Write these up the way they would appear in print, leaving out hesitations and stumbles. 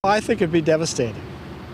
I think it'd be devastating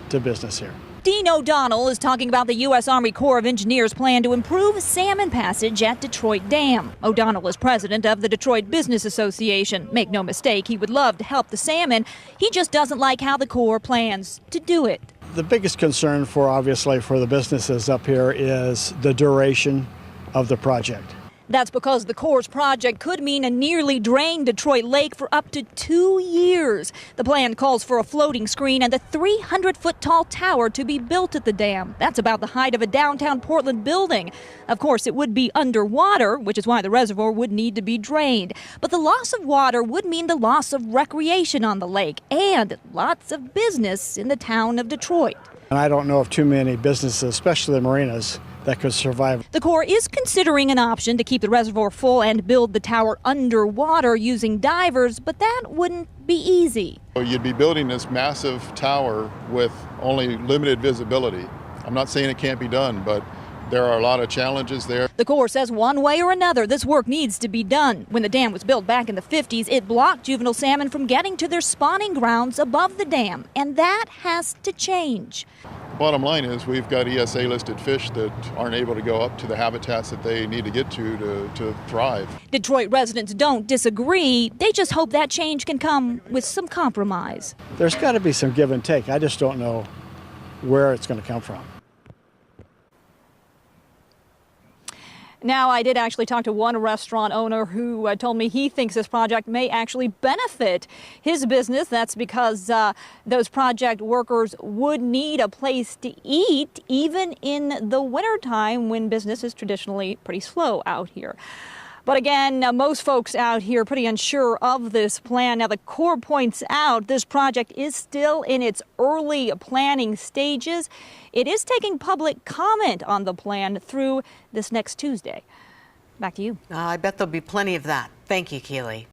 to business here. Dean O'Donnell is talking about the U.S. Army Corps of Engineers' plan to improve salmon passage at Detroit Dam. O'Donnell is president of the Detroit Business Association. Make no mistake, he would love to help the salmon. He just doesn't like how the Corps plans to do it. The biggest concern obviously for the businesses up here is the duration of the project. That's because the Corps' project could mean a nearly drained Detroit lake for up to 2 years. The plan calls for a floating screen and a 300-foot tall tower to be built at the dam. That's about the height of a downtown Portland building. Of course, it would be underwater, which is why the reservoir would need to be drained. But the loss of water would mean the loss of recreation on the lake and lots of business in the town of Detroit. And I don't know of too many businesses, especially the marinas, that could survive. The Corps is considering an option to keep the reservoir full and build the tower underwater using divers, but that wouldn't be easy. You'd be building this massive tower with only limited visibility. I'm not saying it can't be done, but there are a lot of challenges there. The Corps says one way or another, this work needs to be done. When the dam was built back in the 50s, it blocked juvenile salmon from getting to their spawning grounds above the dam, and that has to change. Bottom line is we've got ESA listed fish that aren't able to go up to the habitats that they need to get to thrive. Detroit residents don't disagree. They just hope that change can come with some compromise. There's got to be some give and take. I just don't know where it's going to come from. Now, I did actually talk to one restaurant owner who told me he thinks this project may actually benefit his business. That's because those project workers would need a place to eat, even in the wintertime when business is traditionally pretty slow out here. But again, most folks out here are pretty unsure of this plan. Now, the Corps points out this project is still in its early planning stages. It is taking public comment on the plan through this next Tuesday. Back to you. I bet there'll be plenty of that. Thank you, Keely.